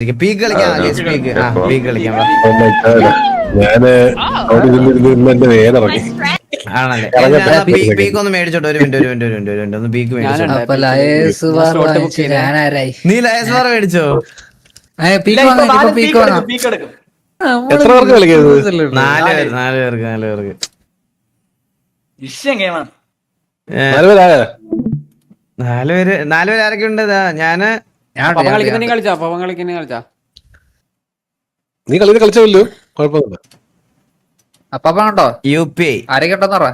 Peak കളിക്കാം peak peak കളിക്കാം ഞാന് അവിടെ ഇരുന്ന് എന്റെ വേലിറങ്ങി. ആണല്ലേ പീക്ക് ഒന്ന് മേടിച്ചോട്ടോ ഒരു മിനിറ്റ് ഒന്ന് പീക്ക് മേടിച്ചോട്ടോ. നീ ലയസ് ബാർ മേടിച്ചോ? എത്ര പേർക്ക് കളിക്കുന്നത്? 4 പേർക്ക് 4 പേര് ആരൊക്കെ ഉണ്ട്? ഞാന് നീ കളിച്ചല്ലോ, കുഴപ്പമൊന്നുമില്ല. അപ്പണ്ടോ UPI ആരൊക്കെണ്ടോന്ന് പറ.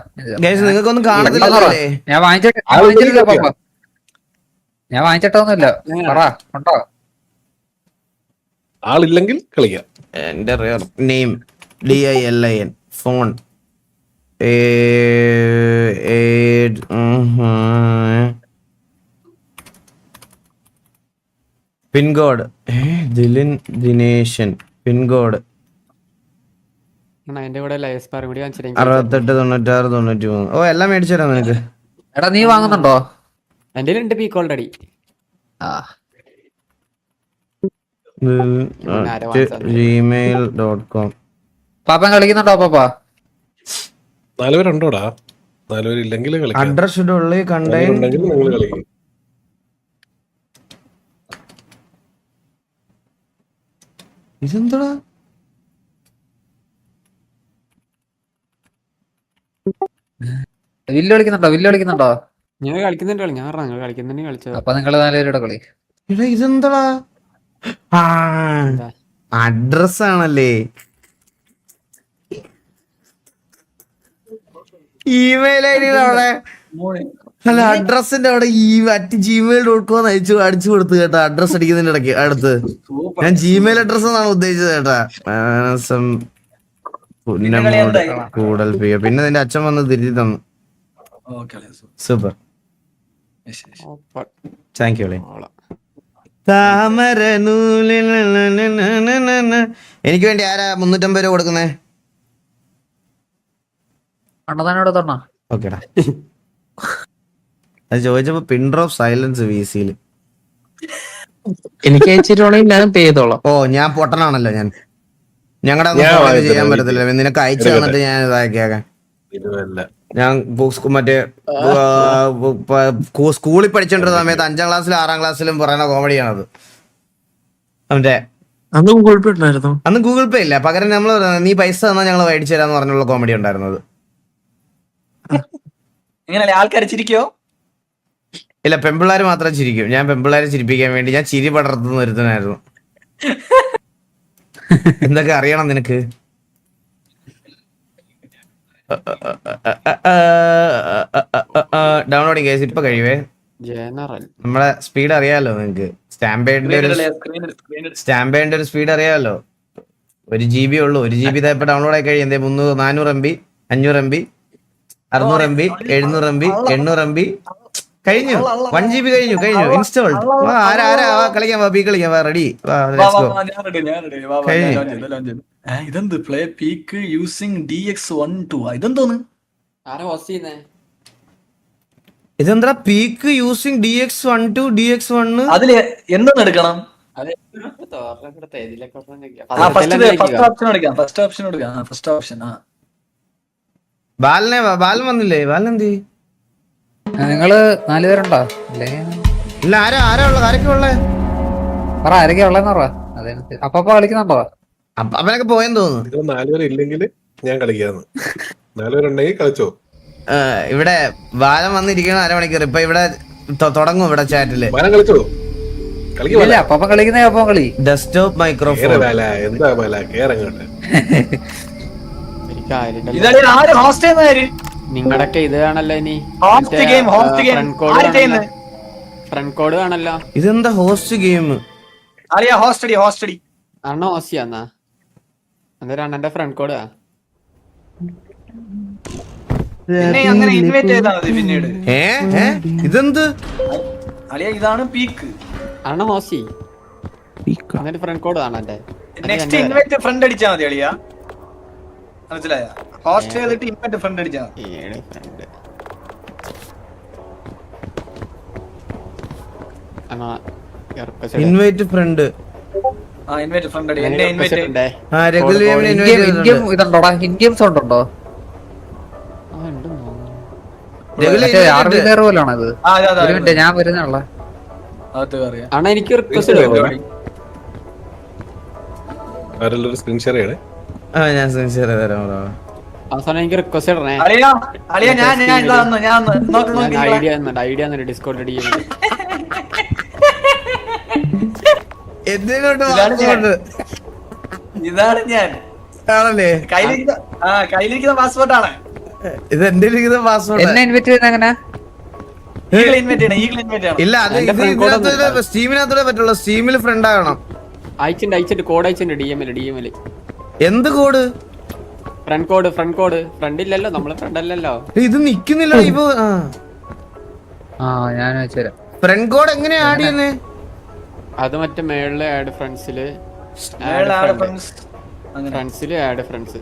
നിങ്ങൾക്കൊന്നും കാണത്തില്ലല്ലേ? ഞാൻ വാങ്ങിച്ചിട്ടൊന്നുമില്ല. പറ ഉണ്ടോ? ആളില്ലെങ്കിൽ കളിക്കാം. എന്റെ name DILIN phone pincode Dilin Dineshan pincode 689693. ഓ എല്ലാം മേടിച്ചു തരാം നിനക്ക്. എടാ നീ വാങ്ങുന്നുണ്ടോ? എന്റെ ഉണ്ട് പീക്ക് ഓൾറെഡി. gmail.com. പാപ്പൻ കളിക്കുന്നുണ്ടോ? പാപ്പ 4 പേരുണ്ടോടാ? 4 പേരില്ലെങ്കിൽ കളിക്കാം. അഡ്രസ് ഇടുള്ളി കണ്ടെയ്ൻ. നിങ്ങൾ കളിക്കും. ഇതെന്താ? വില്ല് കളിക്കുന്നുണ്ടോ? ഞാൻ കളിക്കുന്നുണ്ട്. ഞാൻ കളിക്കുന്നുണ്ടെങ്കിൽ കളിച്ചത്. അപ്പൊ നിങ്ങള് 4 പേരുടെ കളി. ഇതെന്താ? അഡ്രസ് ആണല്ലേ? ഇമെയിൽ ഐ ഡിയുടെ അവിടെ അല്ല, അഡ്രസ്സിന്റെ അവിടെ gmail.com അടിച്ചു കൊടുത്തു കേട്ടാ. അഡ്രസ് അടിക്കുന്നതിന്റെ ഇടയ്ക്ക് അടുത്ത് ഞാൻ ജിമെയിൽ അഡ്രസ് എന്നാണ് ഉദ്ദേശിച്ചത് കേട്ടാ. കൂടുതൽ പിന്നെ നിന്റെ അച്ഛൻ വന്ന് തിരിച്ചു തന്നു. Super, thank you. എനിക്ക് വേണ്ടി ആരാ 350 രൂപ കൊടുക്കുന്നേ? അണ്ണതാനോട് തൊണ്ണ. ഓക്കേടാ. അത് ചോദിച്ചപ്പോ പിൻ ഡ്രോപ്പ് സൈലൻസ് VC-യില് എനിക്ക് അയച്ചിട്ടുണ്ടെങ്കിൽ ഞാൻ പേ ചെയ്തോളാം. ഓ ഞാൻ പൊട്ടനാണല്ലോ. ഞങ്ങളുടെ ചെയ്യാൻ പറ്റത്തില്ല. നിനക്ക് അയച്ചു തന്നിട്ട് ഞാൻ ഇതാക്കിയാക്കാൻ. ഞാൻ മറ്റേ സ്കൂളിൽ പഠിച്ചോണ്ടിരുന്ന സമയത്ത് 5ാം ക്ലാസ്സിലും 6ാം ക്ലാസ്സിലും പറയുന്ന കോമഡിയാണത്. അവന്റെ അന്നും ഗൂഗിൾ പേ ഉണ്ടായിരുന്നു. അന്ന് ഗൂഗിൾ പേ ഇല്ല, പകരം നമ്മള് നീ പൈസ തന്നാൽ ഞങ്ങൾ മേടിച്ചു തരാന്ന് പറഞ്ഞുള്ള കോമഡി ഉണ്ടായിരുന്നത്. ആൾക്കാർ ചിരിക്കോ? ഇല്ല, പെമ്പിള്ളാര് മാത്രം ചിരിക്കും. ഞാൻ പെമ്പിള്ളാരെ ചിരിപ്പിക്കാൻ വേണ്ടി ഞാൻ ചിരി പടർത്തുന്ന ഒരുത്തനായിരുന്നു. എന്തൊക്കെ അറിയണം നിനക്ക്? ഡൗൺലോഡിങ് കേസ് ഇപ്പൊ കഴിയുവേ. നമ്മളെ സ്പീഡ് അറിയാലോ നിങ്ങക്ക്. സ്റ്റാമ്പേഡിന്റെ ഒരു സ്പീഡ് അറിയാമല്ലോ. 1 GB ഉള്ളൂ. 1 GB ഇപ്പൊ ഡൗൺലോഡ് ആയി കഴിയും. 300 400 MB 500 MB 600 MB 700 MB 800 MB കഴിഞ്ഞു. 1 GB കഴിഞ്ഞു ഇൻസ്റ്റാൾഡ്. ആരാ കളിക്കാൻ വാ, പീക്ക് കളിക്കാൻ വാ. റെഡി, ഇതെന്ത് പ്ലേ പീക്ക് യൂസിങ് DX12? ഇതെന്തോന്ന്? ഇതെന്താ പീക്ക് യൂസിങ് DX12 DX1? അതില് എന്തെന്ന് എടുക്കണം? First option. ബാലൻ വന്നില്ലേ? ബാലൻ എന്ത്? നിങ്ങള് 4 പേരുണ്ടോ? ഇല്ല, ആരൊക്കെ ഉള്ളേ? പറ ആരൊക്കെയാ ഉള്ളതെന്ന് പറ. അപ്പൊ കളിക്കുന്നുണ്ടോ? അവനൊക്കെ പോയെന്ന് തോന്നുന്നു. 4 പേരില്ലെങ്കിൽ ഞാൻ കളിക്കാന്ന്. 4 പേരുണ്ടെങ്കിൽ കളിച്ചോ. ഇവിടെ ബാലൻ വന്നിരിക്കണം അരമണിക്കൂർ. ഇപ്പൊ ഇവിടെ തുടങ്ങും. ഇവിടെ ചാറ്റില് കളിച്ചോ. അപ്പൊ കളിക്കുന്ന കളി ഡെസ്ക്ടോപ്പ് മൈക്രോഫോൺ. എന്താ കേറങ്ങോട്ട്. നിങ്ങളൊക്കെ ഇത് കാണല്ലോ. ഇനി ഫ്രണ്ട് കോഡ് കാണല്ലോ. ഇതെന്താ ഹോസ്റ്റ് ഗെയിം? അണ്ണ ഹോസ്റ്റിയാന്നാ? അന്നേരം അണ്ണന്റെ ഫ്രണ്ട് കോഡ് ഇതെന്ത്? ഇതാണ് പീക്ക്. അണ്ണ ഹോസ്റ്റി എന്നിട്ട് ഫ്രണ്ട് കോഡ് ആണ് എന്റെ. നെക്സ്റ്റ് ഇൻവൈറ്റ് ഫ്രണ്ട് അടിച്ചാ മതി അളിയാ. മനസ്സിലായ? ഹോസ്റ്റ് ചെയ്തിട്ട് ഇൻവൈറ്റ് ഫ്രണ്ട് അടിച്ചാ മതി. ഇൻവൈറ്റ് ഫ്രണ്ട് ഇൻവൈറ്റ് ഫ്രണ്ട് അടി എന്നെ ഇൻവൈറ്റ് ആ റെഗുലർ ഗെയിമിന് ഇൻവൈറ്റ് ചെയ്തിട്ടുണ്ട്. ഇതുണ്ടോടാ ഇൻഗെയിം സൗണ്ട് ഉണ്ടോ റെഗുലർ മറ്റേ ആർമി കയറ് പോലാണോ ഇത് ഒരു മിനിറ്റ് ഞാൻ വരുന്നുള്ള അകത്ത് കയറിയ അണ്ണാ എനിക്ക് റിക്വസ്റ്റ് ആരെല്ലാം ഒരു സ്ക്രീൻ ഷെയർ ചെയ്യണേ. ആ ഞാൻ സിൻസിയർ തരാം ബ്രോ. അവസാനം എനിക്ക് റിക്വസ്റ്റ് ഇടണേ. അളിയ ഞാൻ ഇതാ വന്നു, ഞാൻ വന്നു. നോക്ക് ഞാൻ നോക്ക് ഐഡിയ ഐഡിയ ഡിസ്കോഡ് അടി എന്തിനോട്ട് ഇതാണ് ഞാൻ. വാങ്ങുന്നുണ്ട്? ഇതാണ് ഞാൻ ആണല്ലേ കയ്യിലിരിക്കുന്ന പാസ്പോർട്ടാണ്. ഇത് എന്റെ ഇരിക്കുന്ന പാസ്പോർട്ട്. എന്നെ ഇൻവൈറ്റ് ചെയ്യുന്ന എങ്ങനെ ഈഗിൾ ഇൻവൈറ്റ് ചെയ്യണം. ഇല്ല അത് എന്റെ friend code ഒന്നും ഇതിനകത്തൂടെ സ്റ്റീമിനകത്തൂടെ പറ്റുള്ളൂ. സ്റ്റീമിൽ ഫ്രണ്ട് ആകണം. അയച്ചിട്ട് കോഡ് അയച്ചിട്ടുണ്ട് DML എന്ത് കോഡ്? ഫ്രണ്ട് കോഡ് ഫ്രണ്ട് ഇല്ലല്ലോ നമ്മള് ഫ്രണ്ട് അല്ലല്ലോ. ഇത് നിക്കുന്നില്ല ഇപ്പൊ. ആ ഞാൻ വെച്ചുതരാം ഫ്രണ്ട് കോഡ് എങ്ങനെയാ ആഡ് ചെയ്യുന്നേ? അത് മറ്റേ മേളില് ആഡ് ഫ്രണ്ട്സില് ഫ്രണ്ട്സില് ആഡ് ഫ്രണ്ട്സ്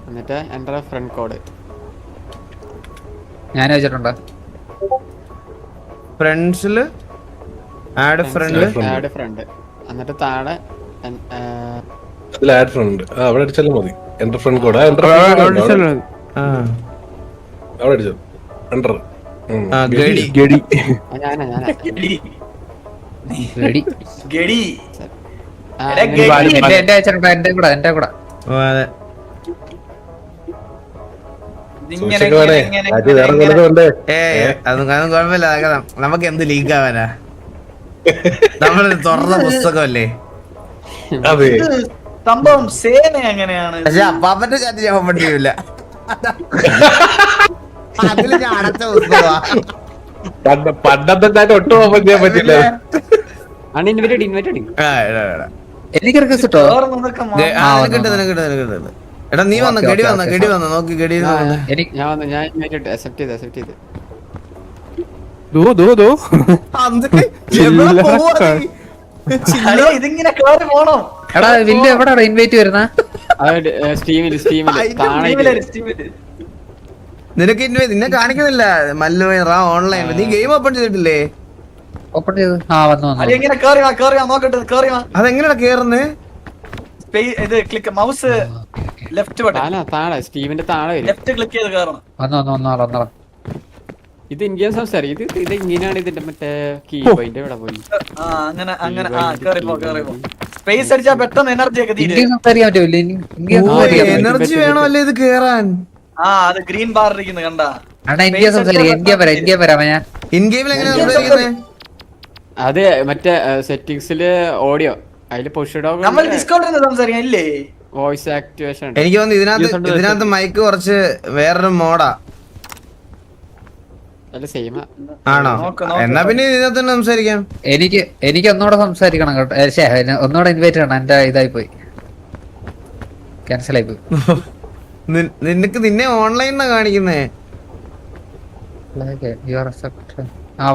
എന്നിട്ട് എന്റെ ഫ്രണ്ട് കോഡ് ഞാൻ വെച്ചിട്ടുണ്ടോ ഫ്രണ്ട്സില് ആഡ് ഫ്രണ്ട് ആഡ് ഫ്രണ്ട് എന്നിട്ട് താഴെ അതിൽ ആഡ് ഫ്രണ്ട് അവിടെ അടിച്ചാലും മതി. എന്റെ ഫ്രണ്ട് കോഡ് അവിടെ അടിച്ചോ. എൻ്റർ ഗഡി ഞാനാ റെഡി ഗഡി എന്റെ വെച്ചിട്ടുണ്ടോ എന്റെ കൂടെ അതെ. അതൊന്നും കുഴപ്പമില്ല. അതൊക്കെ നമുക്ക് എന്ത് ലീക്ക് ആവാനാ? നമ്മളൊരു തുറന്ന പുസ്തകമല്ലേ. അതെ സംഭവം സേന എങ്ങനെയാണ്? പക്ഷെ അപ്പാപ്പന്റെ ചാറ്റ് ഞാൻ ഓപ്പൺ ചെയ്യൂല. അതില് ഞാൻ അടച്ച പുസ്തകമാ. പണ്ടത്തെ ചാറ്റ് ഒട്ടും ഓപ്പൺ ചെയ്യാൻ പറ്റില്ല. ഇൻവൈറ്റഡ് ആ, എടാ, എടാ. എനിക്ക് റിക്വസ്റ്റ് കിട്ടോ നിനക്കിട്ട്. എടാ നീ വന്ന ഗഡി വന്ന നോക്കി ഗഡി എനിക്ക് ഞാൻ ഇൻവൈറ്റഡ് അക്സെപ്റ്റ് ചെയ്ത് ഇതിങ്ങനെ കേറി പോണോ? എടാ വില്ല് എവിടെയാ ഇൻവൈറ്റ് വരുന്ന സ്റ്റീമില് നിനക്ക് നിന്നെ കാണിക്കുന്നില്ല. മല്ലു ഓൺലൈൻ നീ ഗെയിം ഓപ്പൺ ചെയ്തിട്ടില്ലേ? ഓപ്പൺ ചെയ്ത് വന്നു എങ്ങനെ കേറി നോക്കട്ടെ. കേറി അതെങ്ങനെയാ കേറുന്നേ? ഇത് ക്ലിക്ക് മൗസ് ലെഫ്റ്റ് ബട്ടൺ താഴെ സ്റ്റീമിന്റെ താഴെ വരും. ലെഫ്റ്റ് ക്ലിക്ക് ചെയ്ത് കയറണം. വന്നോ ഇത് ഇന്ത്യൻ സംസാരം ഇത് ഇങ്ങനെയാണ് ഇതിന്റെ മറ്റേ കീബോർഡിന്റെ ഇവിടെ പോയി. അങ്ങനെ കേറിപ്പോ. സ്പേസ് അടിച്ചാ പെട്ടെന്ന് എനർജി ഒക്കെ തീരെ. ഇംഗ്ലീഷ് സംസാരിക്കാൻ പറ്റൂല എനർജി വേണോ അല്ലേ ഇത് കേറാൻ? അത് ഗ്രീൻ ബാർ ഇരിക്കുന്നത് കണ്ടാ? അണ്ണാ ഇന്ത്യ സംസാരിക്കാം ഇന്ത്യ വരാം ഞാൻ ഇൻ ഗെയിമിൽ എങ്ങനെയാ സംസാരിക്കുന്നത്? അത് മറ്റേ സെറ്റിംഗ്സില് ഓഡിയോ അതില് പുഷ് നമ്മൾ ഡിസ്കൗണ്ട് സംസാരിക്കാം ഇല്ലേ? Voice activation. എനിക്ക് തോന്നുന്നു ഇതിനകത്ത് മൈക്ക് കുറച്ച് വേറൊരു മോഡാ. ആണോ? എന്നാ പിന്നെ ഇതിനകത്ത് തന്നെ സംസാരിക്കാം. എനിക്ക് ഒന്നുകൂടെ സംസാരിക്കണം കേട്ടോ. ഒന്നുകൂടെ ഇൻവൈറ്റ് ചെയ്യണം. എന്റെ ഇതായി പോയി ക്യാൻസൽ ആയി പോയി. നിന്നെ ഓൺലൈനാ കാണിക്കുന്നേ.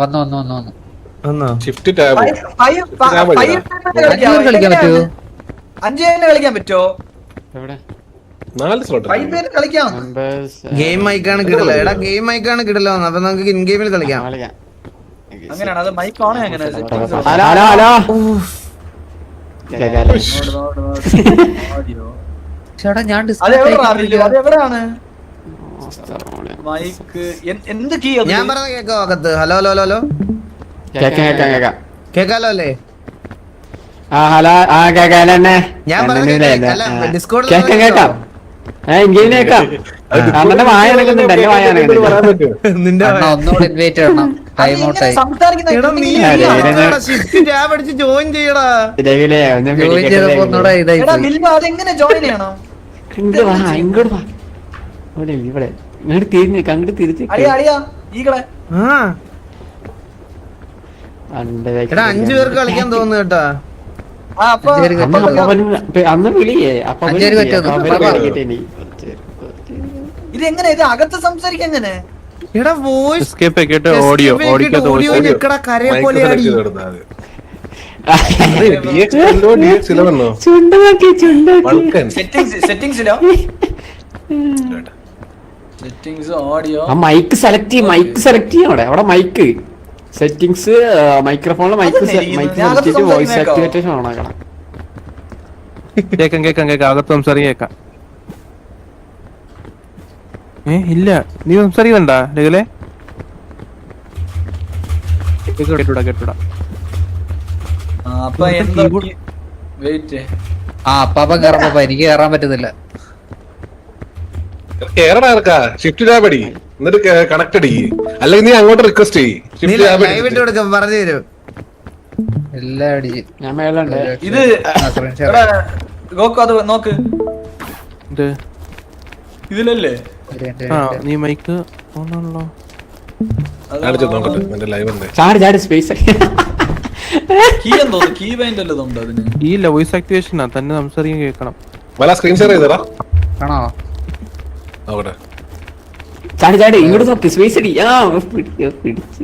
വന്നു ഷിഫ്റ്റ് ടാബ് കളിക്കാൻ പറ്റുമോ? 5 തന്നെ കളിക്കാൻ പറ്റോ? എവിടെ 4 സ്ലോട്ട് 5 പേര് കളിക്കാം. ഗെയിം മൈക്കാണ് കിടില. എടാ ഗെയിം മൈക്കാണ് കിടില. അപ്പൊ നമുക്ക് ഇൻ ഗെയിമിൽ കളിക്കാം. അങ്ങനെയാണ് അത് മൈക്ക് ഓൺ അങ്ങനെ. ചേട്ടാ ഞാൻ അതെവിടാണ് മൈക്ക്? എന്ത് കീ? ഞാൻ പറഞ്ഞ കേക്കോ അകത്ത്? ഹലോ ഹലോ ഹലോ കേക്കാലോ അല്ലേ? ഞാൻ പറഞ്ഞ ഡിസ്കോർഡിൽ നിന്റെ ഒന്നുകൂടെ ഇൻവൈറ്റ് ചെയ്യണം. ടൈം ഔട്ട് ആയി ടാബ് അടിച്ച് ജോയിൻ ചെയ്യടാ. ജോയിൻ ചെയ്തപ്പോ ഒന്നുകൂടെ ഇതായി പോയി. അതെങ്ങനെ ജോയിൻ ചെയ്യണം? അടിയാ ഈകളെ എടാ 5 പേർക്ക് കളിക്കാൻ തോന്നുന്നു കേട്ടാ. അന്ന് വിളിയേ ഇതെങ്ങനെ ഇത് അകത്ത് സംസാരിക്കാൻ എങ്ങനെ? എടാ വോയിസ് ഓഡിയോ കരയെ പോലെ ആടി. സെറ്റിംഗ്സിലോ സെറ്റിംഗ്സ് ഓഡിയോ മൈക്ക് സെലക്ട് ചെയ്യും. അവിടെ മൈക്ക് സെറ്റിംഗ്സ് മൈക്രോഫോണില് മൈക്ക് സെലക്ട് ചെയ്തിട്ട് വോയിസ് ആക്ടിവേഷൻ ഓൺ ആക്കണം. കേക്കാം അകത്ത് സംസാരിക്കാം. ഇല്ല, നീ സംസാരിക്കണ്ടാ രഘുലേ? കേട്ടൂടാ. അപ്പൊ എന്താ വെയിറ്റ് അപ്പാപ്പൻ കയറാൻ എനിക്ക് കയറാൻ പറ്റുന്നില്ല. കേരള ഇറക്കാ ഷിഫ്റ്റ് ടാബ് അടി, എന്നിട്ട് കണക്ട് അടി, അല്ലെങ്കിൽ നീ അങ്ങോട്ട് റിക്വസ്റ്റ് ചെയ്യ്. ഷിഫ്റ്റ് ടാബ് ലൈവ് ഇട്ട് കൊടുക്കാം, പറഞ്ഞു തരും. എല്ലാം അടിച്ച് ഞാൻ മേലുണ്ട്. ഇത് ഗോക്കു അത് നോക്ക്, ഇതിലല്ലേ നീ മൈക്ക് ഓണാണല്ലോ. നോക്കട്ടെ എന്റെ ലൈവ് ഉണ്ട്. ചാടി സ്പേസ് കീ എന്തോ കീ ബൈൻഡ് അല്ലതുണ്ട് അതിന്. ഇല്ല, വോയിസ് ആക്ടിവേഷൻ തന്നെ സംസാരിക്കാൻ കേൾക്കണം. വല സ്ക്രീൻ ഷെയർ ചെയ്തടാ. ആണോ? നോക്കട്ടെ. ചാടി ഇങ്ങോട്ട് നോക്ക്, സ്പേസ് അടി. പിടിച്ച്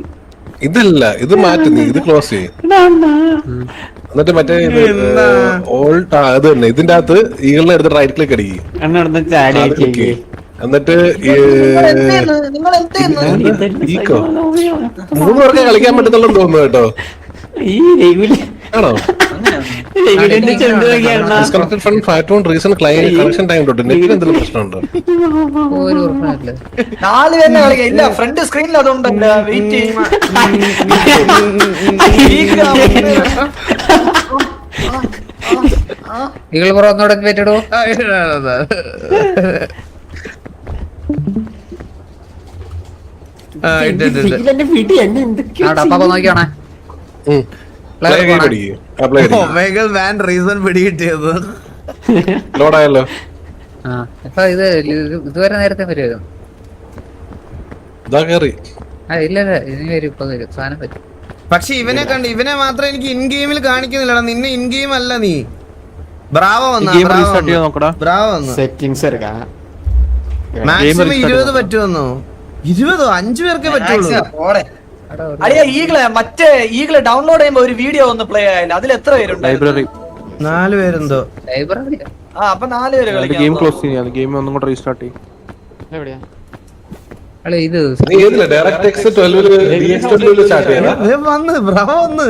ഇതല്ല, ഇത് മാറ്റി, നീ ഇത് ക്ലോസ് ചെയ്യും. എന്നിട്ട് മറ്റേ ഓൾട്ട് അത് തന്നെ, ഇതിന്റെ അകത്ത് ഈകളിനെ എടുത്ത് റൈറ്റ് ക്ലിക്ക് അടിക്കും. എന്നിട്ട് ഈക്കോ 3 പേർക്ക് കളിക്കാൻ പറ്റത്തുള്ളൂ തോന്നുന്നു കേട്ടോ. ആണോ? Disconnected from fat on reason client connection time തൊട്ട് നെറ്റിൽ എന്തെങ്കിലും പ്രശ്നമുണ്ടോ? ഒരു പ്രശ്നമില്ല. 4 പേരെ കളിക്കാം. ഇല്ല, ഫ്രണ്ട് സ്ക്രീനിൽ അതുണ്ടല്ല. വെയിറ്റ് ഈഗിൾ ബ്രോ ഒന്നുകൂടെ ഇൻവൈറ്റ് ഇടൂ. അപ്പാപ്പ നോക്കിയാണേ. ലോഡായല്ലോ. ഇപ്പൊ ഇതുവരെ നേരത്തെ വരുമായിരുന്നു. ഇല്ല ഇനി വരും, ഇപ്പൊ വരും, സാധനം വരും. പക്ഷെ ഇവനെ കണ്ട്, ഇവനെ മാത്രം എനിക്ക് ഇൻ ഗെയിമിൽ കാണിക്കുന്നില്ലടാ. നിന്നെ ഇൻ ഗെയിം അല്ല നീ. ബ്രാവോ വന്നു. സെറ്റിംഗ്സ് എടുക്കാം. മാക്സിമം 20 പറ്റുമെന്നോ? 20 5 പേർക്കേ പറ്റുള്ളൂ. അടിയാ ഈഗിളെ മറ്റേ ഈഗിളെ ഡൗൺലോഡ് ചെയ്യുമ്പോ ഒരു വീഡിയോ ഒന്ന് പ്ലേ ആയില്ല. അതിൽ എത്ര പേരുണ്ട്? ലൈബ്രറി 4 പേരെന്തോ. ലൈബ്രറി അപ്പൊ 4 പേര് കളിക്കാം. ഗെയിം ക്ലോസ് ചെയ്യാം. ഗെയിം ഒന്നും കൂടെ റീസ്റ്റാർട്ട് ചെയ്യും. എവിടെയാ ഇത് നീ ഏതില്ല ഡയറക്റ്റ് എക്സ് 12 DX12 സ്റ്റാർട്ട് ചെയ്യണം. വന്ന് ബ്രാവോ വന്ന്.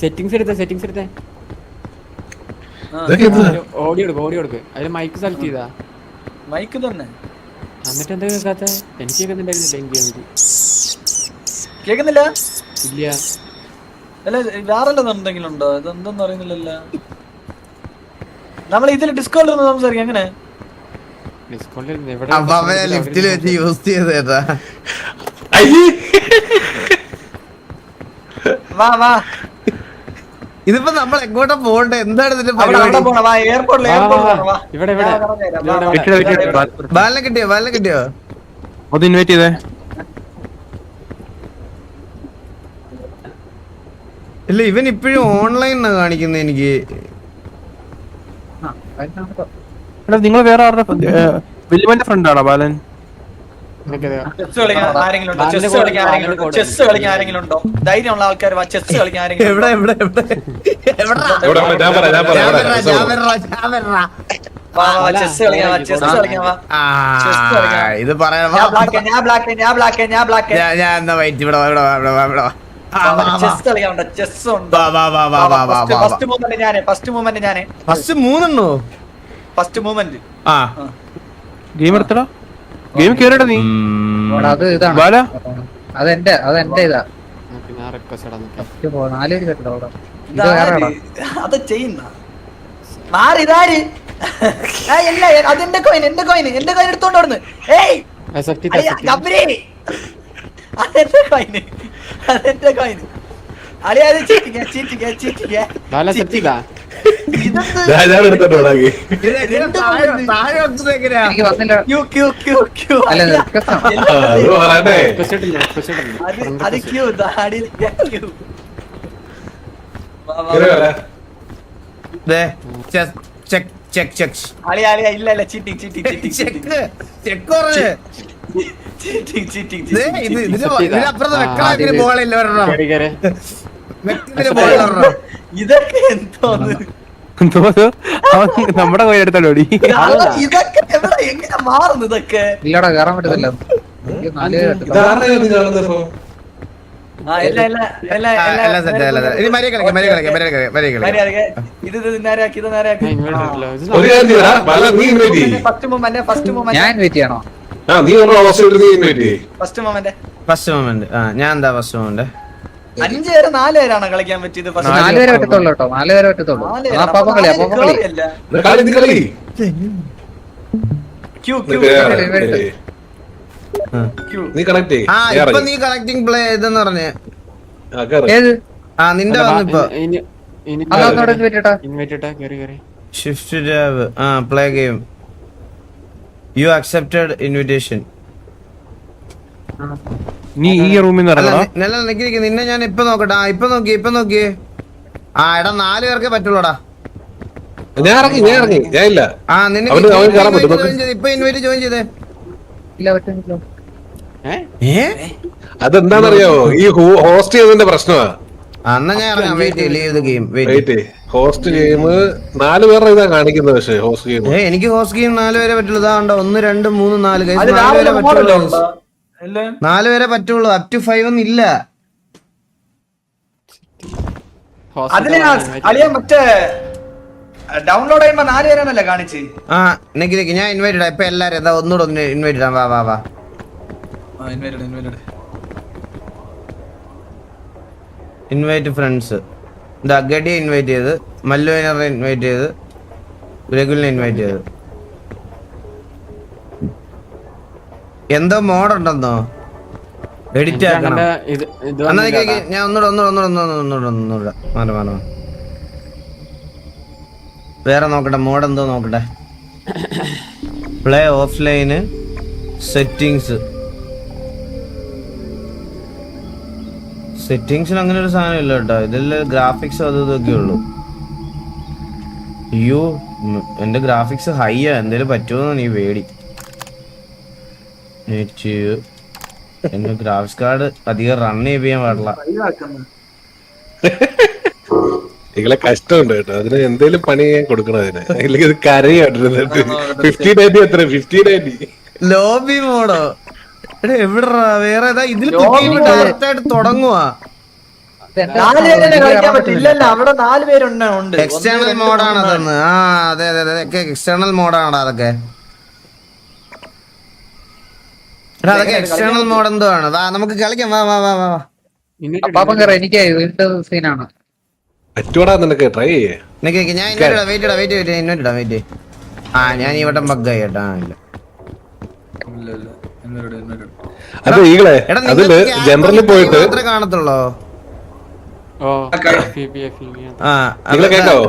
സെറ്റിംഗ്സ് എടുത്തേ ഓഡിയോ എടുക്ക്. അതിൽ മൈക്ക് സെലക്ട് ചെയ്താ മൈക്ക് തന്നെ. എന്നിട്ട് എന്താ കേൾക്കാത്ത? എനിക്ക് കേൾക്കുന്നുണ്ടായിരുന്നില്ല. കേക്കുന്നില്ല? ഇല്ല. അല്ല വേറെ എന്തെങ്കിലും ഉണ്ടോ? ഇതെന്തെന്ന് അറിയുന്നില്ലല്ലോ. നമ്മൾ ഇതിൽ ഡിസ്കൗണ്ട് സംസാരിക്കാം. എങ്ങനെ ലിഫ്റ്റിൽ വെച്ച് യൂസ് ചെയ്തേട്ടാ. വാ വാ, ഇതിപ്പോ നമ്മൾ എങ്ങോട്ടാ പോകണ്ടേ? എന്താണ് ഇതിന്റെ ബാലിനെ കിട്ടിയോ? അത് ഇൻവൈറ്റ് ചെയ്തേ. ഇല്ല, ഇവൻ ഇപ്പോഴും ഓൺലൈൻ കാണിക്കുന്നത് എനിക്ക്. നിങ്ങൾ വേറെ ആരുടെ വലിയവന്റെ ഫ്രണ്ട് ആണോ ബാലൻ? ചെസ് കളിക്കാൻ ആരെങ്കിലും ഉണ്ടോ? ധൈര്യമുള്ള ആൾക്കാർ ചെസ് കളിക്കാൻ ആരെങ്കിലും? ഇത് പറയാ ഗെയിം എടുത്തടാ. ഗെയിം കേറടാ നീ. അത് ഇതാണ്. അതെന്റെ ഇതാ. 4 പേര് കേട്ടോ. അത് ചെയ്യുന്ന മാറിതാര്? അതെന്റെ കോയിൻ എടുത്തോണ്ട് ഓടുന്നു. അതെന്റെ കോയിൻ അളിയാ. എനിക്ക് വന്നില്ല. ഇതൊക്കെ എന്തോന്ന്? നമ്മുടെ കോയിൽ എടുത്തോളൂ. ഇതൊക്കെ എങ്ങനെ മാറുന്നു? ഇതൊക്കെ ഇല്ലടാ, കയറാൻ പറ്റത്തില്ല. എല്ലാം സെറ്റ് ഇനി മര്യാദ കളിക്കാം ഇത് നേരാക്കി ഇത് നേരാക്കി ഒരു കാര്യം ചെയ്യടാ, ബാല, നീ ഇൻവൈറ്റ് ചെയ്യ്. ഫസ്റ്റ് മൊമെന്റ് ഞാൻ വെയിറ്റ് ചെയ്യണോ? ആ, നീ നമ്മുടെ ഹോസ്റ്റലിൽ നീ ഇൻവൈറ്റ് ചെയ്യ്. First moment first moment. ഞാൻ എന്താ ഫസ്റ്റ് മൊമെന്റ്? 5 പേര് 4 പേരാണ് കളിക്കാൻ പറ്റിയത്. 4 പേരെ പറ്റത്തുള്ളൂ കേട്ടോ, 4 പേരെ പറ്റത്തുള്ളൂ. പാപ്പം കളി ഇത് കളി, നീ കളി. നീ കണക്ട് ചെയ്യ്. ആ നീ ഇപ്പൊ ഇറങ്ങ്. നീ കളക്ടിങ് പ്ലേ ഇതെന്ന് പറഞ്ഞേ. ആ, കേറ്. ഏത് നിന്റെ വന്നിപ്പോ അതൊന്നോടെ പറ്റിട്ടാ? ഇൻവൈറ്റ് കേറി shift tab. Play game. You accepted invitation. നീ ഈ റൂമിൽ നിന്ന് ഇറങ്ങണോ? നിന്നെ ഞാൻ ഇപ്പൊ നോക്കട്ടെ. ഇപ്പൊ നോക്കിയേ. എടാ 4 പേർക്കേ പറ്റുള്ളൂടാ. ഞാൻ ഇറങ്ങി, ഞാൻ ഇല്ല. നിന്നെ അവന് കയറാൻ പറ്റും, നോക്ക്. ഇപ്പൊ ഇൻവൈറ്റ് ജോയിൻ ചെയ്തേ. ഇല്ല പറ്റുന്നില്ല. അതെന്താണെന്നറിയാവോ, ഈ ഹോസ്റ്റ് ചെയ്തതിന്റെ പ്രശ്നമാ. എന്നാ ഞാൻ ഇറങ്ങാം. Wait leave the game. Wait, host game 4 പേരുടെ ഇതാ കാണിക്കുന്നത്. പക്ഷേ ഹോസ്റ്റ് ഗെയിം എനിക്ക് ഹോസ്റ്റ് ഗെയിം 4 പേരെ പറ്റുള്ളൂ. ഇതാണ്ടോ 1 2 3 4 guys. 4 പേരെ പറ്റുള്ളൂ. 4 പേരെ പറ്റുള്ളൂ. അപ് ടു 5 ഒന്നും ഇല്ല. അതിന് അളിയാ മറ്റേ ഡൗൺലോഡ് ചെയ്യുമ്പോ 4 പേരാണല്ലേ കാണിച്ച്. നിക്ക് ഞാൻ ഇൻവൈറ്റ് ഇടാം. ഇപ്പൊ എല്ലാരും എന്താ ഒന്നുകൂടെ ഇൻവൈറ്റ് ഇടാം. വാ ഇൻവൈറ്റ് ഫ്രണ്ട്സ്. ഗഡിയെ ഇൻവൈറ്റ് ചെയ്ത്, മല്ലുവിനെ ഇൻവൈറ്റ് ചെയ്ത്, രഘുലിനെ ഇൻവൈറ്റ് ചെയ്ത്. എന്തോ മോഡുണ്ടെന്നോ എഡിറ്റ് ആക്കണം. ഞാൻ ഒന്നുകൂടെ മാറി വേറെ നോക്കട്ടെ. മോഡ് എന്തോ നോക്കട്ടെ. പ്ലേ ഓഫ്ലൈന് സെറ്റിങ്സിൽ അങ്ങനെ ഒരു സാധനം ഇല്ല കേട്ടോ. ഇതിൽ ഗ്രാഫിക്സ് അത് ഇതൊക്കെ ഉള്ളു. അയ്യോ, എന്റെ ഗ്രാഫിക്സ് ഹൈയാ. എന്തേലും പറ്റുമോ നീ പേടി. എന്റെ ഗ്രാഫിക്സ് കാർഡ് അധികം റൺ ചെയ്യാൻ പാടില്ല. നിങ്ങളെ കഷ്ടമുണ്ട് കേട്ടോ. അതിന് എന്തേലും പണി കൊടുക്കണം അതിന്. അല്ലെങ്കിൽ ഇത് കരയായിട്ട് 50 എത്ര 50 ലോബി മോഡോ എവിടാ? വേറെ ഏതാ ഇതിൽ ഡയറക്റ്റായിട്ട് തുടങ്ങുവാ. 4 പേരല്ലേ കളിക്കാൻ പറ്റില്ല. അവിടെ 4 പേരുണ്ട്. എക്സ്റ്റേണൽ മോഡാണ് അതെന്ന്. അതെ എക്സ്റ്റേണൽ മോഡാണ് അതൊക്കെ. അതൊക്കെ എക്സ്റ്റേണൽ മോഡ് എന്തോ ആണ്. നമുക്ക് കളിക്കാം. വാ പാപ്പം കയറ. എനിക്ക് സീനാണ്. പറ്റൂടാ, നിനക്ക് ട്രൈ ചെയ്യേ. ഞാൻ ഇൻവൈറ്റ് ഇടാം. ഞാൻ ഈ വട്ടം ബഗ്ഗായി കേട്ടാ. ഇല്ല അത് ഈകളെ അതില് ജനറലിൽ പോയിട്ട് കാണത്തുള്ളോ?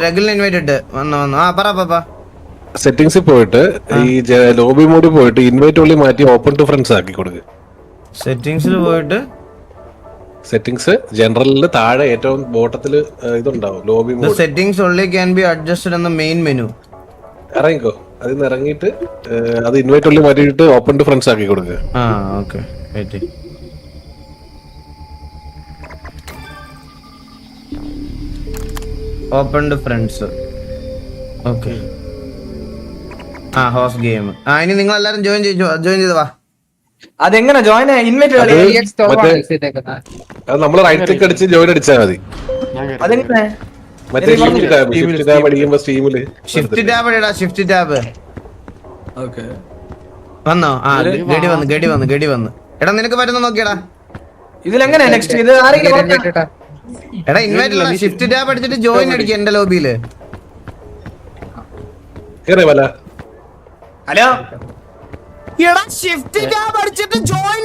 റെഗുലർ ഇൻവൈറ്റ് ഇട്ട് വന്നു. പറ. സെറ്റിംഗ്സിൽ പോയിട്ട് ഈ ലോബി മോഡിൽ പോയിട്ട് ഇൻവൈറ്റ് ഓൺലി മാറ്റി ഓപ്പൺ ടു ഫ്രണ്ട്സ് ആക്കി കൊടുക്കുക. സെറ്റിംഗ്സിൽ പോയിട്ട് സെറ്റിംഗ്സ് ജനറലിൽ താഴെ ഏറ്റവും ബോട്ടത്തില് ഇതുണ്ടാവും lobby mode. Settings only can be adjusted എന്ന മെയിൻ മെനു. ഇറങ്ങിക്കോ. അതിൽ നിന്ന് ഇറങ്ങിയിട്ട് അത് ഇൻവൈറ്റ് ഓൺലി മാറ്റിയിട്ട് ഓപ്പൺ ടു ഫ്രണ്ട്സ് ആക്കി കൊടുക്കുക. Okay. Open to friends. Okay. Host game. ഇനി നിങ്ങൾ എല്ലാരും ജോയിൻ ചെയ്ത് വാ. അതെങ്ങനെ ജോയിൻ ഇൻവൈറ്റ് അത് നമ്മള് റൈറ്റ് ക്ലിക്ക് അടിച്ച് ജോയിൻ അടിച്ചാൽ മതി. അതെങ്ങനെ മറ്റേ ഷിഫ്റ്റ് ടാബ് അടിക്കുമ്പോ സ്റ്റീമില് ഷിഫ്റ്റ് ടാബ് ഇടാ. ഷിഫ്റ്റ് ടാബ് വന്നോ? ഗഡി വന്നു. എടാ നിനക്ക് പറ്റുന്ന നോക്കിയടാ. ഇതിലെങ്ങനെ നെക്സ്റ്റ് ഇത് ആരെങ്കിലും എടാ ഇൻവൈറ്റ് ഷിഫ്റ്റ് ടാബ് അടിച്ചിട്ട് ജോയിൻ അടിക്കുക എന്റെ ലോബിയില്. ഹലോ എടാ ഷിഫ്റ്റ് ടാബ് അടിച്ചിട്ട് ജോയിൻ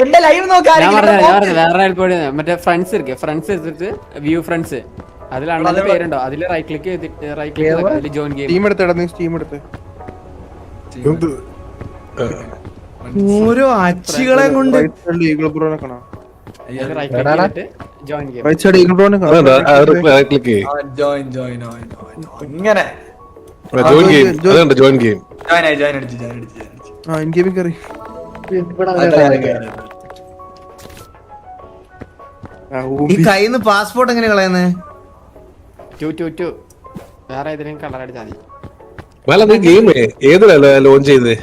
എന്റെ ലൈവ് നോക്കാൻ മറ്റേ ഫ്രണ്ട്സ് എടുത്തിട്ട് വ്യൂ ഫ്രണ്ട്സ് അതിൽ അണ്ണന്റെ പേരുണ്ടോ? അതില് റൈറ്റ് ക്ലിക്ക് ചെയ്തിട്ട് ജോയിൻ ഗെയിം. ടീം എടുത്ത് സ്റ്റീം എടുത്ത് ഓരോ അച്ചികളെ കൊണ്ട് ഈഗിൾ ബ്രോനെ കാണാം. റൈറ്റ് ക്ലിക്ക് ചെയ്തിട്ട് join game. Right side eagle ബ്രോനെ കാണാം. ഇങ്ങനെ ജോയിൻ ഗെയിം. ഇൻ ഗെയിമിംഗ് കയറി. ഈ കയ്യിന്ന് പാസ്പോർട്ട് എങ്ങനെ കളയുന്നേ? 2 വേറെ ഏതെങ്കിലും കളർ അടിച്ചാൽ മതി. ഗെയിം ഏതിലല്ല ലോഞ്ച് ചെയ്തേ?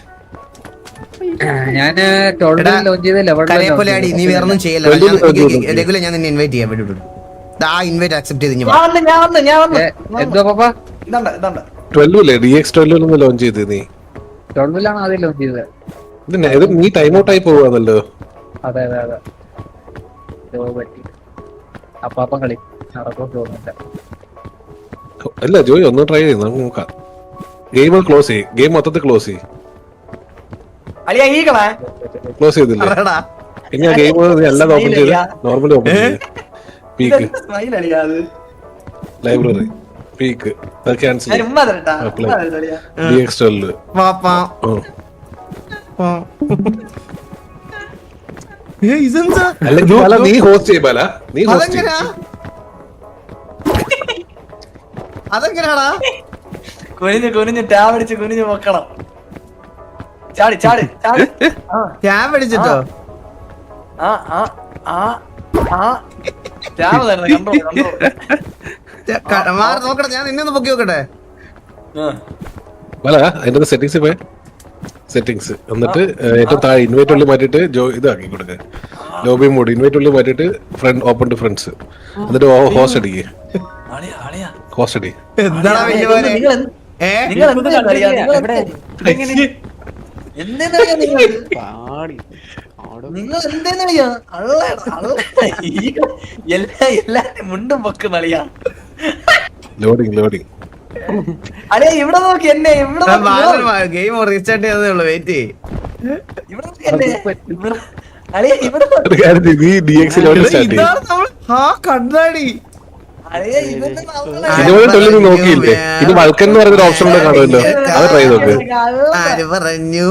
ഞാന് ടോളിൽ ലോഞ്ച് ചെയ്ത കരയപ്പൊലയാടി നീ വേറെ ഒന്നും ചെയ്യല്ല രഘുല ഞാൻ നിന്നെ ഇൻവൈറ്റ് ചെയ്യാൻ വേണ്ടി ആ ഇൻവൈറ്റ് അക്സെപ്റ്റ് ചെയ്ത് ഞാൻ വന്ന് എന്തോ പാപ്പ ഇതാണ്ട 12 അല്ലേ DX12 ലോഞ്ച് ചെയ്ത് നീ ടോളിലാണ് ആദ്യം ലോഞ്ച് ചെയ്തത്. ഇത് നീ ടൈം ഔട്ട് ആയി പോവാന്നല്ലോ. അതെ അതെ അതെ പറ്റി അപ്പാപ്പം കളി നടക്കും തോന്നുന്നില്ല. അല്ല ജോയി ഒന്ന് ട്രൈ ചെയ്ത് നമുക്ക് നോക്കാം. ഗെയിം ക്ലോസ് ചെയ്യും, ഗെയിം മൊത്തത്തിൽ ക്ലോസ് ചെയ്യും. അളിയാ ഈകളെ ക്ലോസ് ചെയ്തില്ലേ? ഇനി ആ ഗെയിം എല്ലാം ഓപ്പൺ ചെയ്ത് നോർമലി ഓപ്പൺ ചെയ്ത് പീക്ക് സ്മൈൽ അളിയാ അത് ലൈബ്രറി പീക്ക് അത് ക്യാൻസൽ ഞാൻ ഉമ്മ തരട്ടാ അളിയാ DX12 അല്ലെങ്കിൽ ബാല നീ ഹോസ്റ്റ് ചെയ്യ ബാല നീ ഹോസ്റ്റ് ചെയ്യ. അതെങ്ങനെയാടാ കുനിഞ്ഞ് ടാബ് അടിച്ച് കുനിഞ്ഞ് വെക്കണം. ചാടി ചാടി ചാടി ടാബ് അടിച്ചിട്ടോ ആ ആ ആ ആ ടാബ് തന്നെ കണ്ടോ മാറി നോക്കട്ടെ, ഞാൻ നിന്നെ ഒന്ന് പൊക്കി നോക്കട്ടെ. ബാല അതിന്റെ സെറ്റിങ്സ് പോയി സെറ്റിങ്സ് എന്നിട്ട് ഏറ്റവും താഴെ ഇൻവൈറ്റ് ഉള്ളിൽ മാറ്റിയിട്ട് ഇതാക്കി കൊടുക്കുക. ലോബി മോഡ് ഇൻവൈറ്റ് ഉള്ളിൽ മാറ്റിയിട്ട് ഫ്രണ്ട് ഓപ്പൺ ടു ഫ്രണ്ട്സ് എന്നിട്ട് ഹോസ്റ്റ് അടിക്കുക. ഹോസ്റ്റ് അടി എന്താടാ വലിയ പോലെ നിങ്ങൾ എന്തേന്നറിയാ എല്ലാരും മുണ്ടും പൊക്കും അളിയാ. ലോഡിങ് ലോഡിങ് അളിയാ ഇവിടെ നോക്കി എന്നെ ഇവിടെ ഗെയിം റീസ്റ്റാർട്ട് ചെയ്തതേ ഉള്ളൂ, വെയിറ്റ് ഇവിടെ നോക്കി എന്നെ അളിയാ ഇവിടെ ഒരു കാര്യം ചെയ്യ്, നീ DX ലോഡ് സ്റ്റാർട്ട് ചെയ്യും. കണ്ടാടി അളിയാ ഇവന്റെ ഇതുപോലെ തൊല്ലി നീ നോക്കിയില്ലേ? ഇത് വൾക്കൻ എന്ന് പറയുന്ന ഓപ്ഷൻ കൂടെ കാണുമല്ലോ, അത് ട്രൈ നോക്ക്. ആര് പറഞ്ഞു